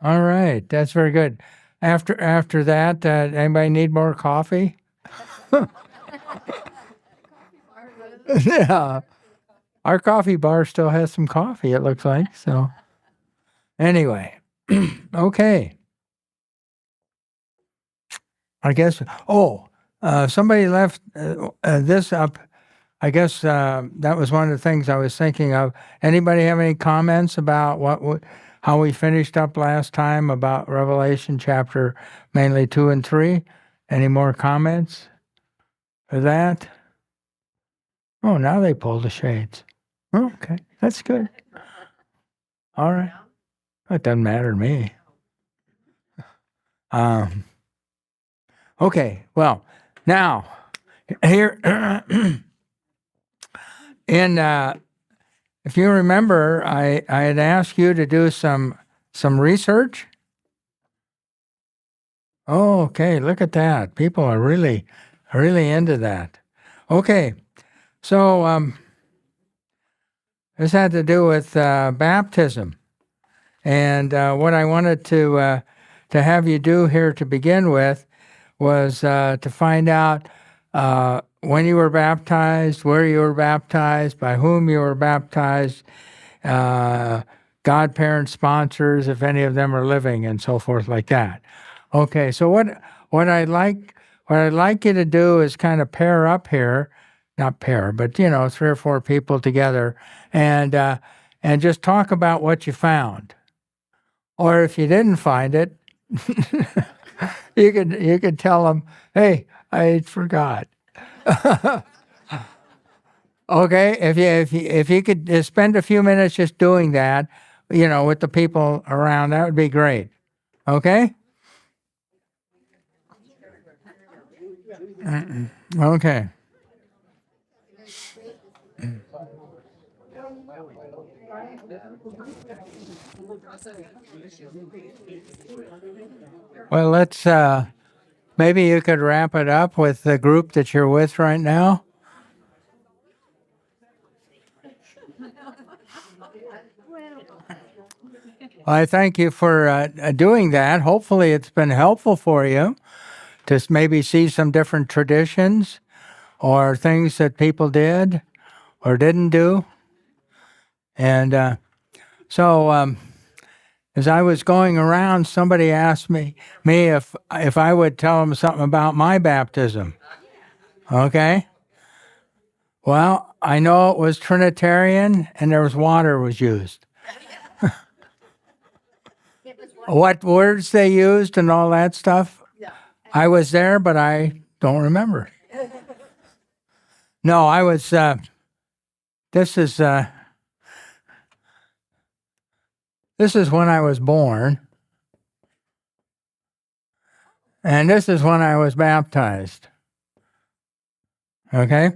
All right, that's very good. After that, anybody need more coffee? Yeah, our coffee bar still has some coffee. It looks like so. Anyway, okay. I guess. Oh, somebody left this up. I guess that was one of the things I was thinking of. Anybody have any comments about how we finished up last time about Revelation chapter mainly 2 and 3? Any more comments for that? Oh, now they pulled the shades. Oh, okay, that's good. All right, it doesn't matter to me. Um, okay, well, now here in if you remember, I had asked you to do some research. Oh, okay, look at that. People are really into that. Okay, so this had to do with baptism, and what I wanted to have you do here to begin with was to find out when you were baptized, where you were baptized, by whom you were baptized, godparents, sponsors, if any of them are living, and so forth like that. Okay, so what I'd like you to do is kind of pair up here, not pair, but 3 or 4 people together, and just talk about what you found, or if you didn't find it, you could tell them, hey, I forgot. Okay, if you could just spend a few minutes just doing that, with the people around, that would be great. Okay. Okay. Well, let's maybe you could wrap it up with the group that you're with right now. I thank you for doing that. Hopefully, it's been helpful for you to maybe see some different traditions or things that people did or didn't do. And so, as I was going around, somebody asked me if I would tell them something about my baptism. Okay. Well, I know it was Trinitarian, and there was water was used. What words they used and all that stuff, I was there, but I don't remember. No, I was. This is when I was born, and this is when I was baptized. Okay.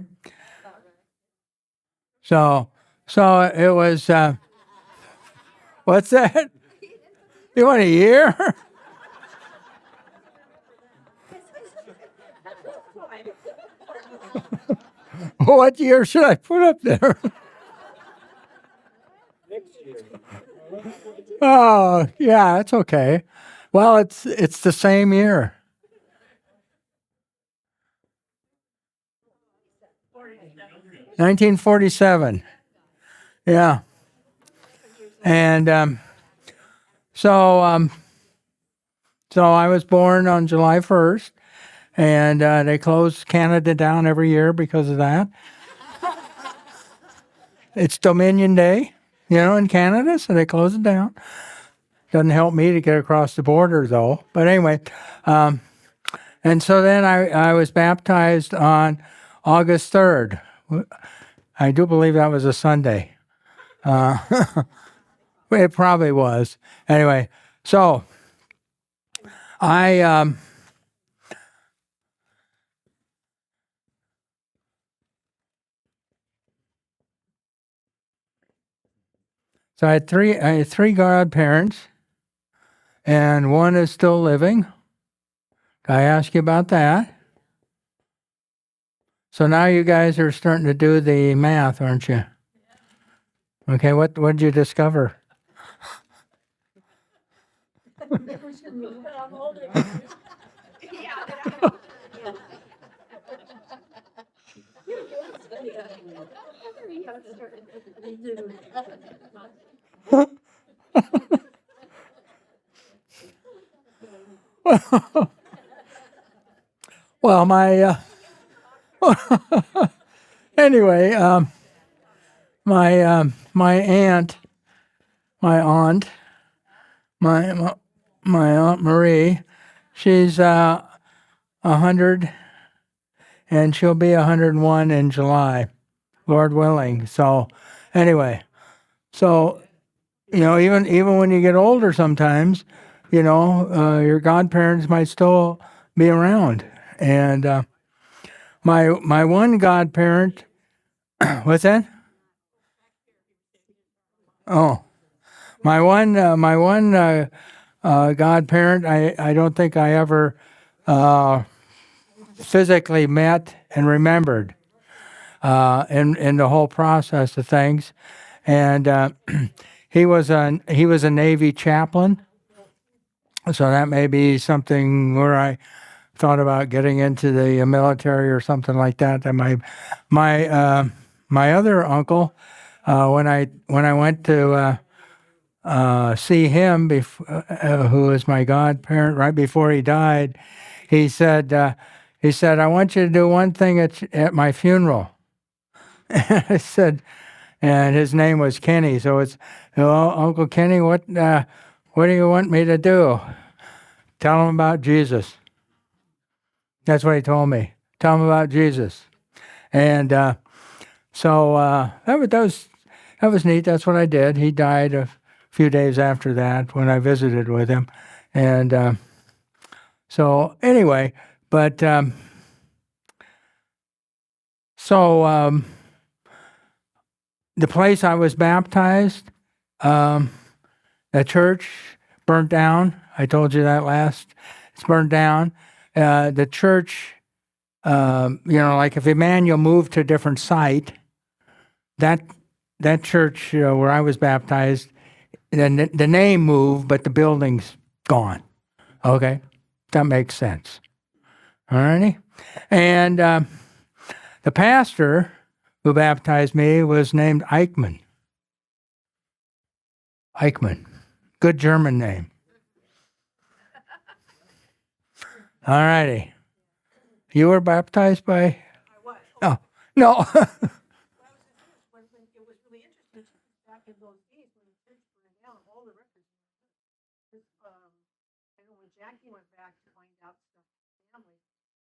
So it was. What's that? You want a year? What year should I put up there? Oh, yeah, it's okay. Well, it's the same year. 1947. Yeah. And so I was born on July 1st, and they close Canada down every year because of that. It's Dominion Day, in Canada, so they close it down. Doesn't help me to get across the border, though. But anyway, and so then I was baptized on August 3rd. I do believe that was a Sunday. It probably was. Anyway, so I had three godparents, and one is still living. I ask you about that. So now you guys are starting to do the math, aren't you? Okay, what did you discover? Well, anyway, my aunt, my aunt, my aunt Marie, she's 100, and she'll be 101 in July, Lord willing. So, anyway, so even when you get older, sometimes, your godparents might still be around. And my one godparent, what's that? Oh, my one godparent. I don't think I ever physically met and remembered in the whole process of things. And he was a Navy chaplain, so that may be something where I thought about getting into the military or something like that. That my other uncle, when I went to see him, who was my godparent, right before he died, he said, I want you to do one thing at my funeral. I said, and his name was Kenny. So it's, Uncle Kenny, what do you want me to do? Tell him about Jesus. That's what he told me. Tell him about Jesus. And so that was neat. That's what I did. He died a few days after that when I visited with him. And so anyway, but the place I was baptized, the church burnt down. I told you that last. It's burned down. The church, like if Immanuel moved to a different site, that church where I was baptized, the name moved, but the building's gone. Okay, that makes sense. All righty. And the pastor who baptized me was named Eichmann. Eichmann. Good German name. All righty. You were baptized by? I was. Oh, no. When it was really interesting back in those days when the church burned down, all the records. I know when Jackie went back to find out stuff from the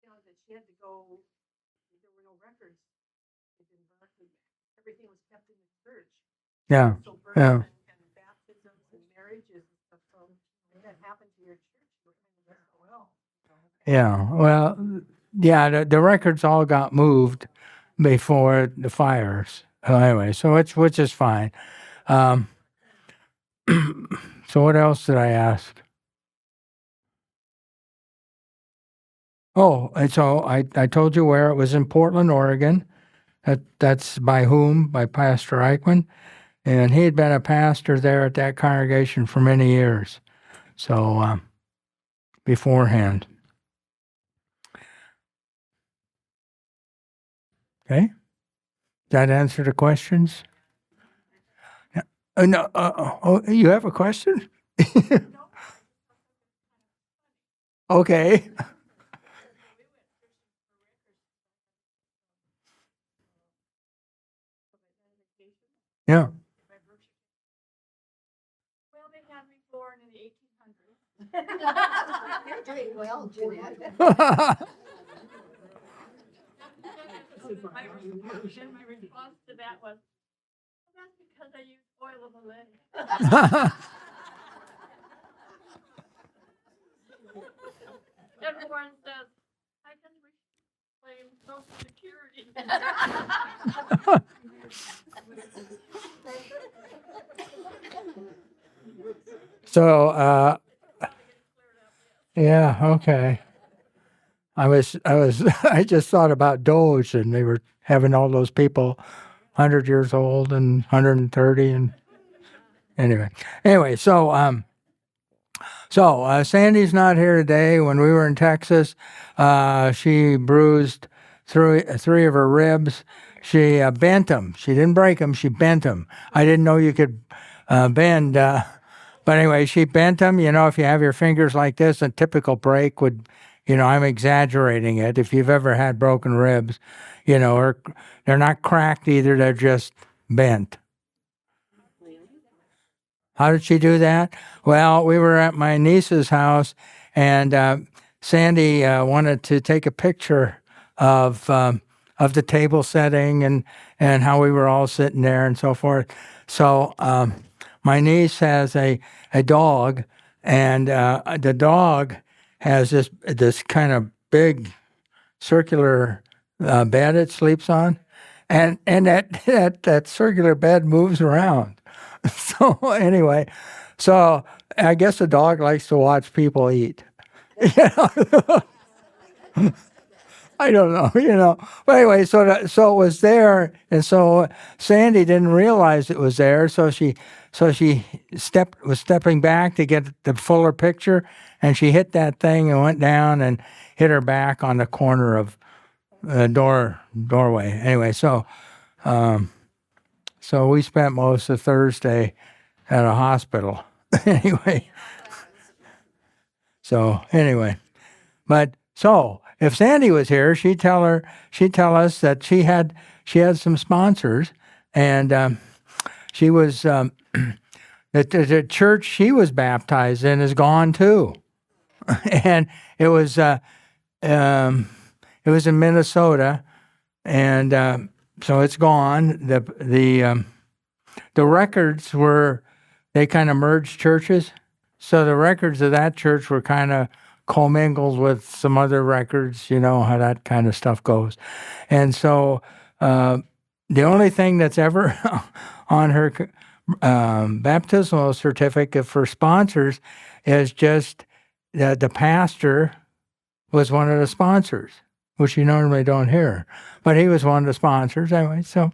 family, that she had to go. There were no records. It didn't burn. Everything was kept in the church. Yeah. So births and baptisms and marriages and stuff. So when that happened to your church, you were kind of well. Yeah. Well, yeah. The records all got moved before the fires. Anyway, so which is fine. So what else did I ask? Oh, and so I told you where it was in Portland, Oregon. That's by whom? By Pastor Eichmann. And he had been a pastor there at that congregation for many years. So beforehand. Okay. That answer the questions? Yeah. No. You have a question? Okay. Yeah. Well, they had me born in the 1800s. You're doing well, Jeanette. My response to that was, that's because I used oil of Olay. Everyone says, I just reclaim Social Security. So, yeah, okay. I just thought about Doge, and they were having all those people 100 years old and 130, and anyway. So, So Sandy's not here today. When we were in Texas, she bruised three of her ribs. She bent them. She didn't break them. She bent them. I didn't know you could bend. But anyway, she bent them. You know, if you have your fingers like this, a typical break would, you know, I'm exaggerating it. If you've ever had broken ribs, you know, or they're not cracked either. They're just bent. How did she do that? Well, we were at my niece's house, and Sandy wanted to take a picture of the table setting and how we were all sitting there and so forth. So my niece has a dog, and the dog has this kind of big circular bed it sleeps on, and that circular bed moves around. So anyway, so I guess a dog likes to watch people eat. You know? I don't know, you know. But anyway, so it was there, and so Sandy didn't realize it was there. So she was stepping back to get the fuller picture, and she hit that thing and went down and hit her back on the corner of the doorway. Anyway, so we spent most of Thursday at a hospital. Anyway, so anyway, but so if Sandy was here, she'd tell us that she had some sponsors, and she was the church she was baptized in is gone too, and um, it was in Minnesota, and so it's gone. The records were, they kind of merged churches. So the records of that church were kind of commingled with some other records, you know, how that kind of stuff goes. And so the only thing that's ever on her baptismal certificate for sponsors is just that the pastor was one of the sponsors, which you normally don't hear. But he was one of the sponsors anyway. So,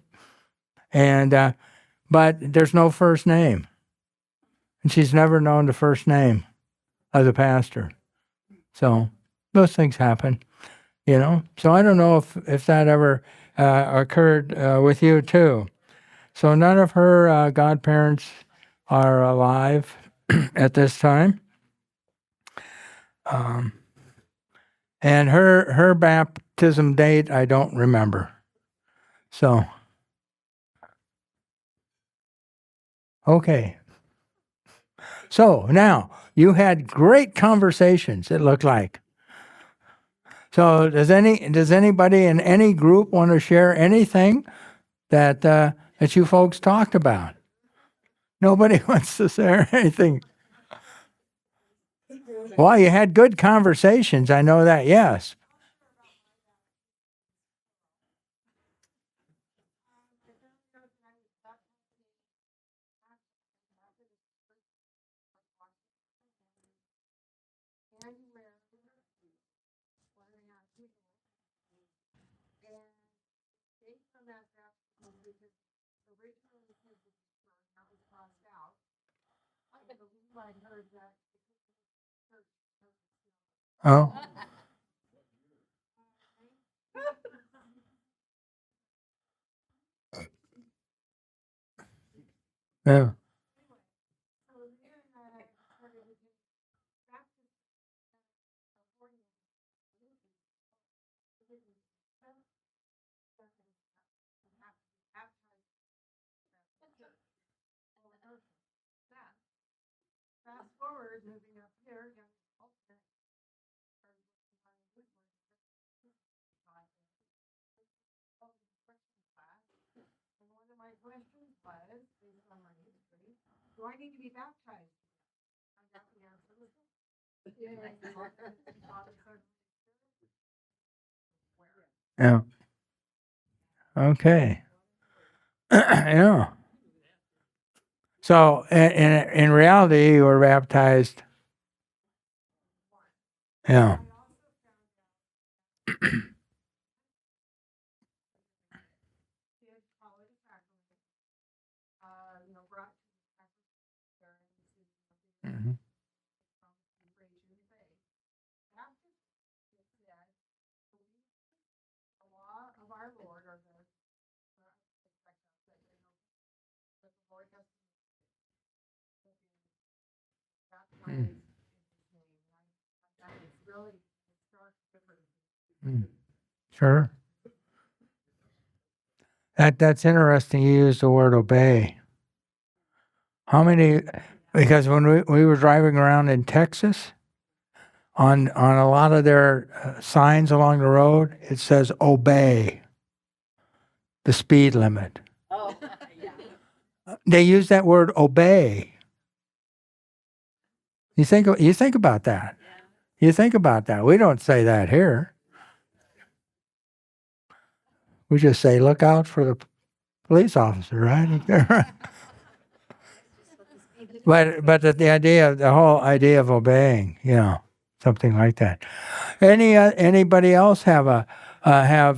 and but there's no first name. And she's never known the first name of the pastor. So those things happen, you know. So I don't know if that ever occurred with you too. So none of her godparents are alive at this time. And her baptism date, I don't remember. So, okay. So now you had great conversations, it looked like. So does anybody in any group want to share anything that you folks talked about? Nobody wants to share anything. Well, you had good conversations. I know that. Yes. Oh. Yeah. Fast forward, moving up here, young alternate, started working on Lutheran. And one of my questions was, based on my history, do I need to be baptized? I got the answer was no. Yeah. Okay. Yeah. So in reality, you were baptized. Yeah. Mhm. baptized in his name. I thought it's really a stark difference. Sure. That's interesting. You used the word obey. How many? Because when we were driving around in Texas, on a lot of their signs along the road, it says obey the speed limit. Oh, yeah. They use that word obey. You think about that. You think about that. We don't say that here. We just say, look out for the police officer, right? but the whole idea of obeying, something like that. Anybody else have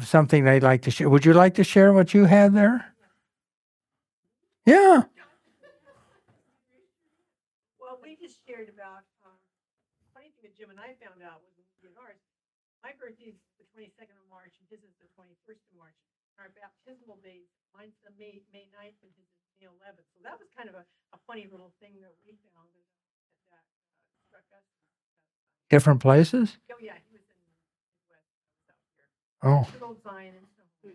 something they'd like to share? Would you like to share what you had there? Yeah. Well, we just shared about, funny thing that Jim and I found out was in ours, my birthday's the 22nd of March and his is the 21st of March. Our baptismal days, mine's the May 9th and his is May 11th. So that was kind of a funny little thing that we found that struck us. Different places? Oh, yeah, he was in the West, out here. Oh. Good old Zion and stuff. So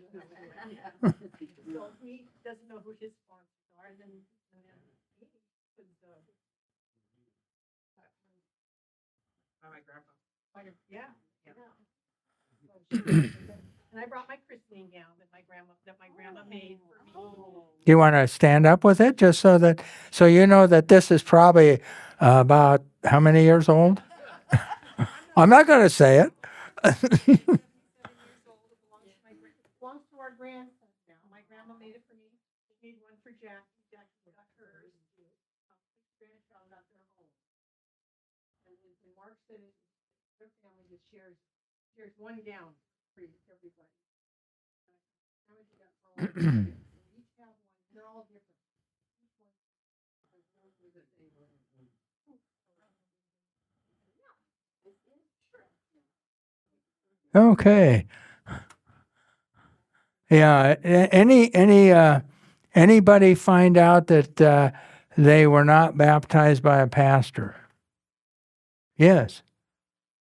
he doesn't know who his sponsors are, and then he was, my grandpa. Yeah. And I brought my christening gown that my grandma made for me. Do you want to stand up with it just so you know that this is probably about how many years old? I'm not going to say it. It belongs to our grandson now. My grandma made it for me. She made one for Jack. Jack got hers. 6 grandchildren got their home. And Mark said their family just shares one gown for everybody. Each have one. They're all different. Okay. Yeah. Anybody find out that they were not baptized by a pastor? Yes.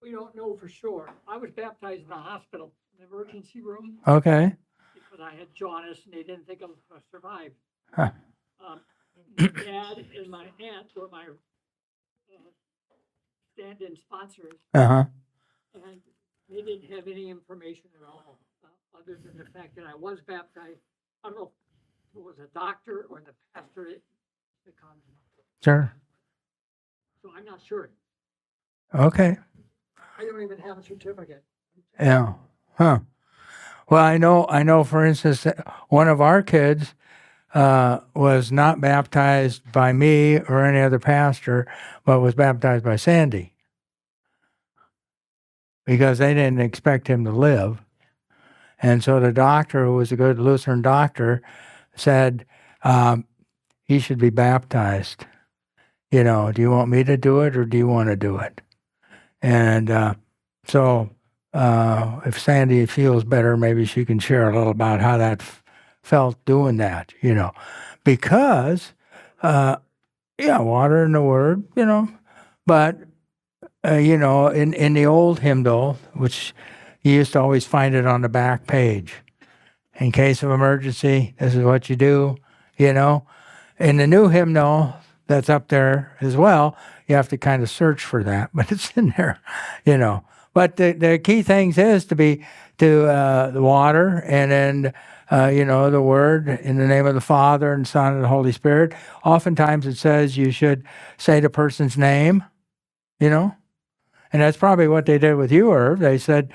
We don't know for sure. I was baptized in the hospital, in the emergency room, Okay. because I had jaundice and they didn't think I was going to survive. Huh. My dad and my aunt were my stand-in sponsors, Uh-huh. and they didn't have any information at all, other than the fact that I was baptized. I don't know if it was a doctor or the pastor that contacted. Sure. So I'm not sure. Okay. I don't even have a certificate. Yeah. Huh. Well, I know, for instance, that one of our kids was not baptized by me or any other pastor, but was baptized by Sandy because they didn't expect him to live. And so the doctor, who was a good Lutheran doctor, said he should be baptized. Do you want me to do it or do you want to do it? And so if Sandy feels better, maybe she can share a little about how that felt doing that, because, water and the word, but, in the old hymnal, which you used to always find it on the back page, in case of emergency, this is what you do, In the new hymnal that's up there as well, you have to kind of search for that, but it's in there, But the key things is to the water, and then the word in the name of the Father and Son and the Holy Spirit. Oftentimes it says you should say the person's name, and that's probably what they did with you, Irv. They said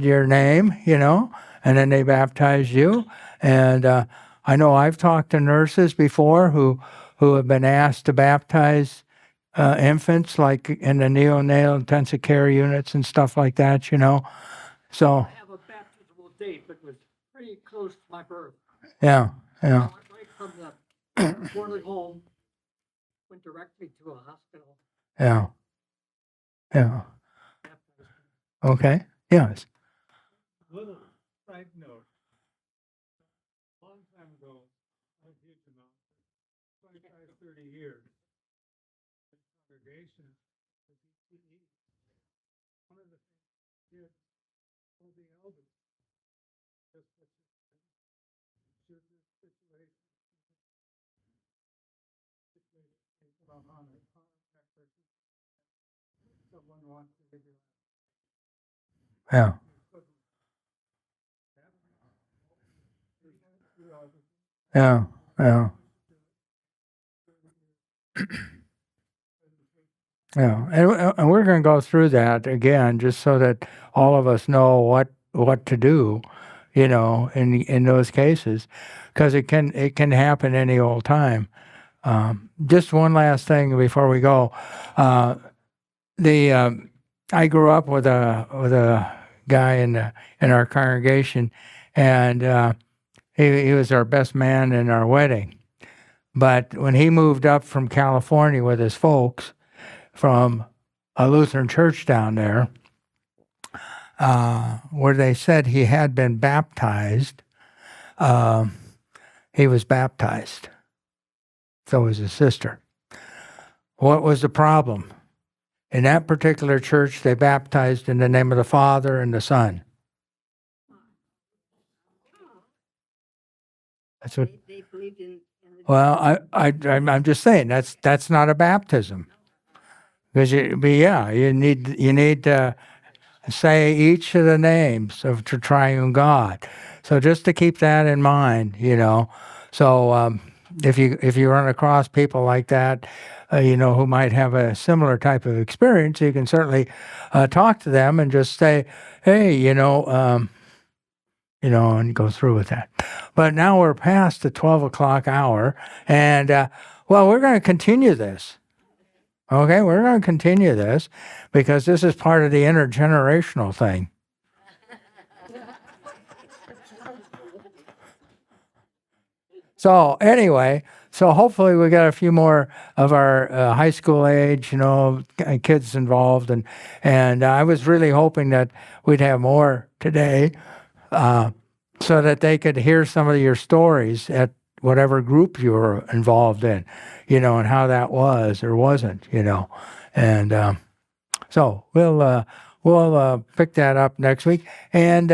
your name, and then they baptized you. And I know I've talked to nurses before who have been asked to baptize infants, like in the neonatal intensive care units and stuff like that, So, I have a baptismal date, but it was pretty close to my birth. yeah. I went right from the poorly home, went directly to a hospital. Yeah. Baptized. Okay. Yes. Little side note. Long time ago, a huge amount, 25, 30 years, the congregation is the DTE. One of the things we did for the elders, just that should this situation on it, someone wants to give you Yeah. Yeah. Yeah. Yeah, and we're going to go through that again, just so that all of us know what to do, in those cases, because it can happen any old time. Just one last thing before we go, the I grew up with a guy in our congregation, and he was our best man in our wedding. But when he moved up from California with his folks from a Lutheran church down there, where they said he had been baptized, he was baptized. So was his sister. What was the problem? In that particular church, they baptized in the name of the Father and the Son. That's what. They believed in the. Well, I'm just saying that's not a baptism, because you need to say each of the names of the triune God. So just to keep that in mind, So if you run across people like that, who might have a similar type of experience, you can certainly talk to them and just say, hey, and go through with that. But now we're past the 12 o'clock hour, and we're going to continue this. Okay, we're going to continue this because this is part of the intergenerational thing. So anyway, hopefully we got a few more of our high school age, kids involved, and I was really hoping that we'd have more today, so that they could hear some of your stories at whatever group you were involved in, and how that was or wasn't, and so we'll pick that up next week, and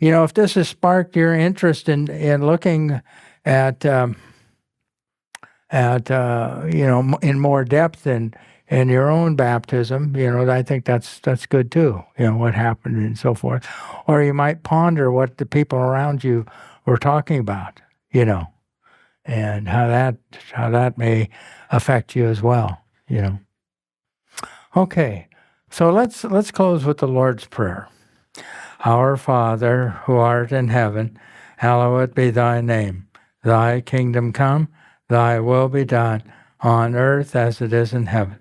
if this has sparked your interest in looking at in more depth in your own baptism, I think that's good too. What happened and so forth, or you might ponder what the people around you were talking about, and how that may affect you as well. Okay, so let's close with the Lord's Prayer. Our Father, who art in heaven, hallowed be thy name. Thy kingdom come, thy will be done, on earth as it is in heaven.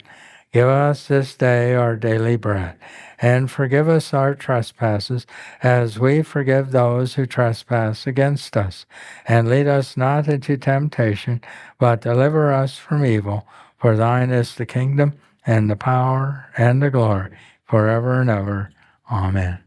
Give us this day our daily bread, and forgive us our trespasses, as we forgive those who trespass against us. And lead us not into temptation, but deliver us from evil. For thine is the kingdom, and the power, and the glory, forever and ever. Amen.